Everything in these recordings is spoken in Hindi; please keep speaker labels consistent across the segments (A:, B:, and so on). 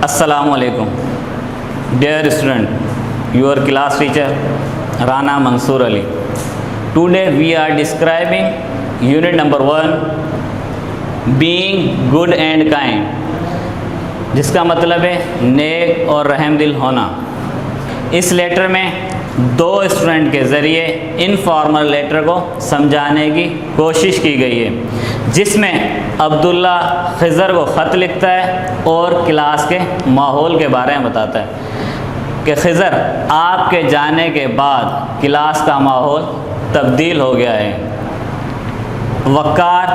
A: Assalamualaikum. Dear student, your class teacher Rana Mansoor Ali. Today we are describing unit number 1, being good and kind, जिसका मतलब है नेक और रहमदिल होना। इस लेटर में दो स्टूडेंट के ज़रिए इनफॉर्मल लेटर को समझाने की कोशिश की गई है, जिसमें अब्दुल्ला खिज़र को ख़त लिखता है और क्लास के माहौल के बारे में बताता है कि खिज़र, आपके जाने के बाद क्लास का माहौल तब्दील हो गया है। वक़ार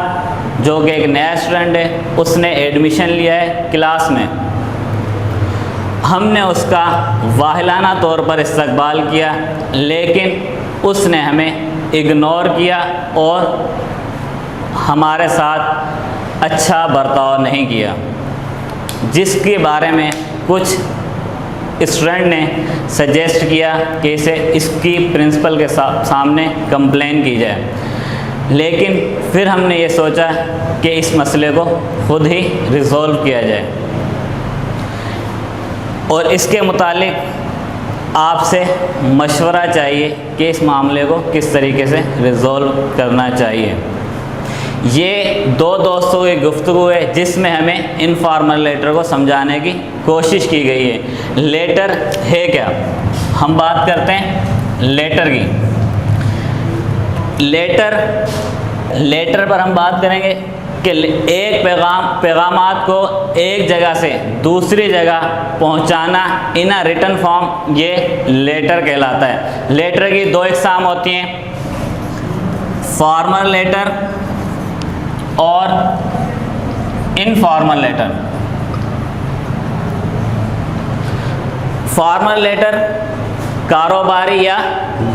A: जो कि एक नया स्टूडेंट है, उसने एडमिशन लिया है क्लास में। हमने उसका वाहिलाना तौर पर इस्तकबाल किया, लेकिन उसने हमें इग्नोर किया और हमारे साथ अच्छा बर्ताव नहीं किया, जिसके बारे में कुछ स्टूडेंट ने सजेस्ट किया कि इसे इसकी प्रिंसिपल के सामने कंप्लेन की जाए। लेकिन फिर हमने ये सोचा कि इस मसले को खुद ही रिज़ॉल्व किया जाए और इसके मुतालिक आपसे मशवरा चाहिए कि इस मामले को किस तरीके से रिज़ॉल्व करना चाहिए। ये दो दोस्तों की गुफ्तगू है, जिसमें हमें इनफॉर्मल लेटर को समझाने की कोशिश की गई है। लेटर है क्या? हम बात करते हैं लेटर की। लेटर पर हम बात करेंगे कि एक पैगामात को एक जगह से दूसरी जगह पहुंचाना इन अ रिटन फॉर्म, ये लेटर कहलाता है। लेटर की दो इकसाम होती हैं, फॉर्मल लेटर और इनफॉर्मल लेटर। फॉर्मल लेटर कारोबारी या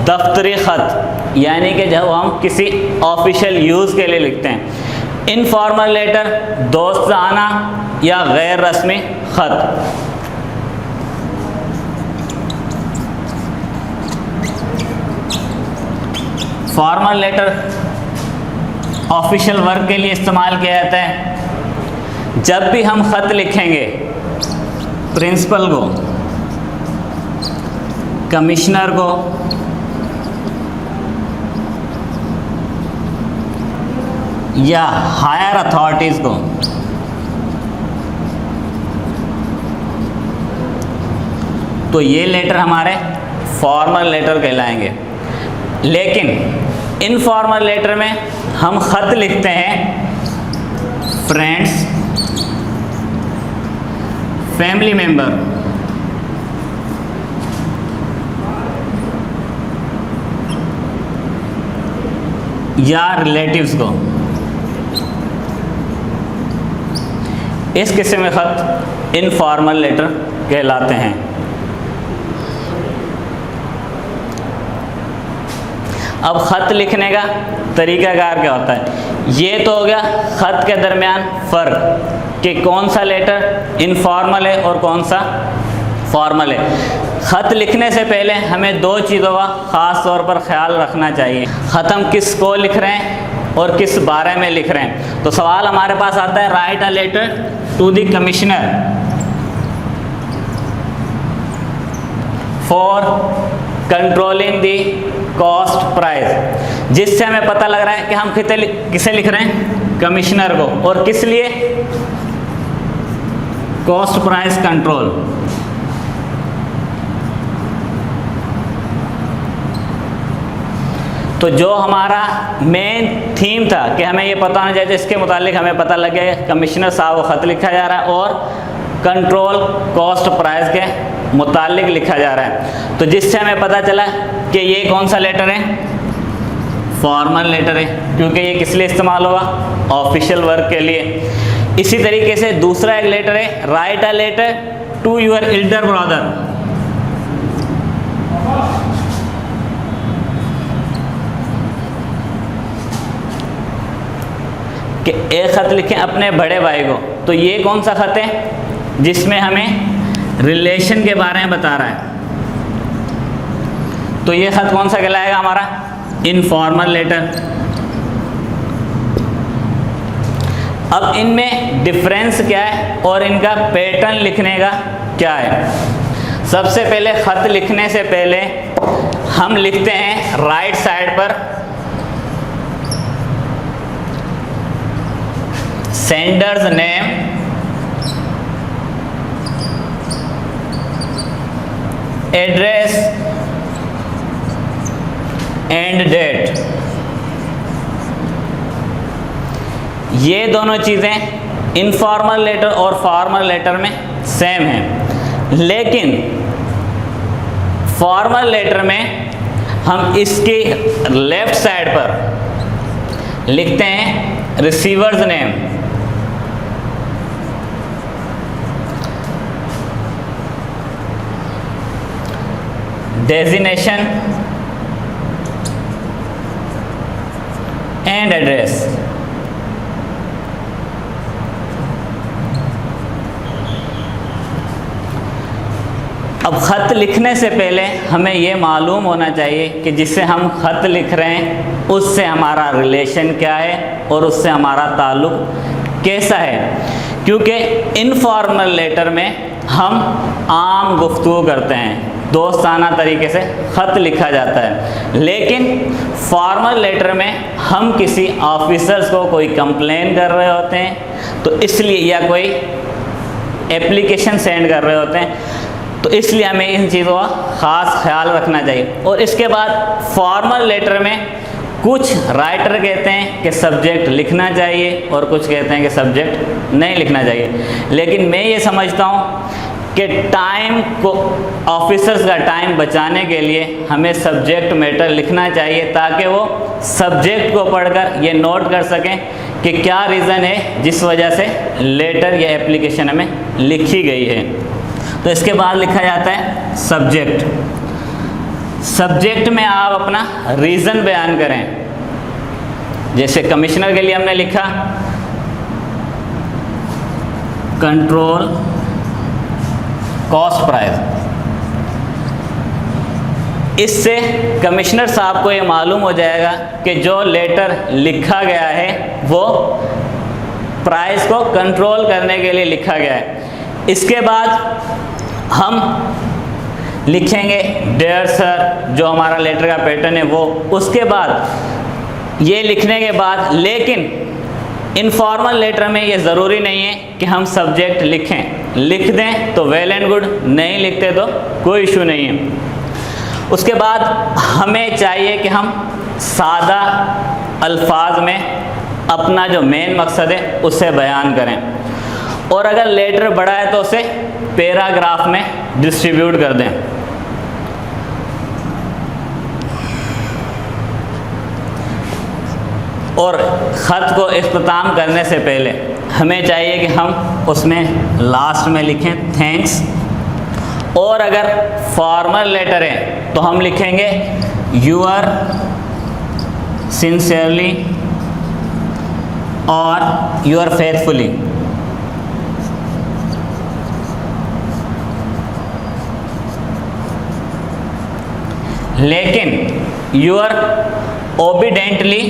A: दफ्तरी ख़त, यानी कि जब हम किसी ऑफिशियल यूज़ के लिए लिखते हैं। इनफॉर्मल लेटर दोस्ताना या गैर रस्मी ख़त। फॉर्मल लेटर ऑफिशियल वर्क के लिए इस्तेमाल किया जाता है। जब भी हम ख़त लिखेंगे प्रिंसिपल को, कमिश्नर को, या हायर अथॉरिटीज़ को, तो ये लेटर हमारे फॉर्मल लेटर कहलाएंगे। लेकिन इनफॉर्मल लेटर में हम ख़त लिखते हैं फ्रेंड्स, फैमिली मेंबर, या रिलेटिव्स को। इस किस्म के ख़त इनफॉर्मल लेटर कहलाते हैं। अब ख़त लिखने का तरीक़ाकार क्या होता है? ये तो हो गया ख़त के दरमियान फ़र्क कि कौन सा लेटर इनफॉर्मल है और कौन सा फॉर्मल है। ख़त लिखने से पहले हमें दो चीज़ों का ख़ास तौर पर ख़्याल रखना चाहिए। ख़त हम किस को लिख रहे हैं और किस बारे में लिख रहे हैं। तो सवाल हमारे पास आता है, write a letter to the commissioner for controlling the cost price, जिससे हमें पता लग रहा है कि हम किसे लिख रहे हैं, कमिश्नर को, और किस लिए, कॉस्ट प्राइस कंट्रोल। तो जो हमारा मेन थीम था कि हमें ये पता होना चाहिए, इसके मुतालिक हमें पता लग गया कमिश्नर साहब को ख़त लिखा जा रहा है और कंट्रोल कॉस्ट प्राइस के मुतालिक लिखा जा रहा है। तो जिससे हमें पता चला कि ये कौन सा लेटर है, फॉर्मल लेटर है, क्योंकि ये किस लिए इस्तेमाल होगा, ऑफिशियल वर्क के लिए। इसी तरीके से दूसरा एक लेटर है, write a letter to your elder brother, कि एक ख़त लिखें अपने बड़े भाई को। तो ये कौन सा ख़त है, जिसमें हमें रिलेशन के बारे में बता रहा है। तो ये ख़त कौन सा कहलाएगा हमारा, इनफॉर्मल लेटर। अब इनमें डिफरेंस क्या है और इनका पैटर्न लिखने का क्या है। सबसे पहले खत लिखने से पहले हम लिखते हैं राइट साइड पर sender's name address and date. ये दोनों चीज़ें इनफॉर्मल लेटर और फॉर्मल लेटर में सेम हैं, लेकिन फॉर्मल लेटर में हम इसके लेफ्ट साइड पर लिखते हैं receiver's name, designation and address. अब खत लिखने से पहले हमें ये मालूम होना चाहिए कि जिससे हम खत लिख रहे हैं उससे हमारा रिलेशन क्या है और उससे हमारा ताल्लुक़ कैसा है, क्योंकि इनफॉर्मल लेटर में हम आम गुफ्तगू करते हैं, दोस्ताना तरीके से ख़त लिखा जाता है, लेकिन फॉर्मल लेटर में हम किसी ऑफिसर्स को कोई कंप्लेन कर रहे होते हैं तो इसलिए, या कोई एप्लीकेशन सेंड कर रहे होते हैं तो इसलिए हमें इन चीज़ों का ख़ास ख्याल रखना चाहिए। और इसके बाद फॉर्मल लेटर में कुछ राइटर कहते हैं कि सब्जेक्ट लिखना चाहिए और कुछ कहते हैं कि सब्जेक्ट नहीं लिखना चाहिए, लेकिन मैं ये समझता हूँ कि टाइम को, ऑफिसर्स का टाइम बचाने के लिए हमें सब्जेक्ट मैटर लिखना चाहिए ताकि वो सब्जेक्ट को पढ़कर ये नोट कर सकें कि क्या रीज़न है जिस वजह से लेटर या एप्लीकेशन हमें लिखी गई है। तो इसके बाद लिखा जाता है सब्जेक्ट। सब्जेक्ट में आप अपना रीज़न बयान करें, जैसे कमिश्नर के लिए हमने लिखा कंट्रोल कॉस्ट प्राइस। इससे कमिश्नर साहब को ये मालूम हो जाएगा कि जो लेटर लिखा गया है वो प्राइस को कंट्रोल करने के लिए लिखा गया है। इसके बाद हम लिखेंगे डियर सर, जो हमारा लेटर का पैटर्न है वो। उसके बाद ये लिखने के बाद, लेकिन इनफॉर्मल लेटर में ये ज़रूरी नहीं है कि हम सब्जेक्ट लिखें, लिख दें तो वेल एंड गुड, नहीं लिखते तो कोई इशू नहीं है। उसके बाद हमें चाहिए कि हम सादा अल्फाज में अपना जो मेन मकसद है उसे बयान करें, और अगर लेटर बड़ा है तो उसे पैराग्राफ में डिस्ट्रीब्यूट कर दें। और ख़त को इख्तिताम करने से पहले हमें चाहिए कि हम उसमें लास्ट में लिखें थैंक्स, और अगर फॉर्मल लेटर है तो हम लिखेंगे यूअर सिंसियरली और यूअर फेथफुली। लेकिन यूअर ओबीडेंटली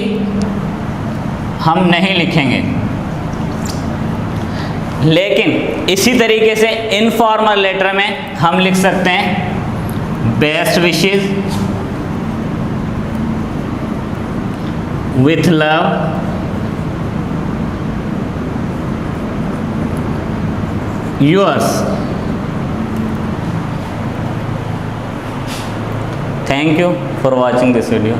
A: हम नहीं लिखेंगे। लेकिन इसी तरीके से इनफॉर्मल लेटर में हम लिख सकते हैं best wishes with love, yours। Thank you for watching this video.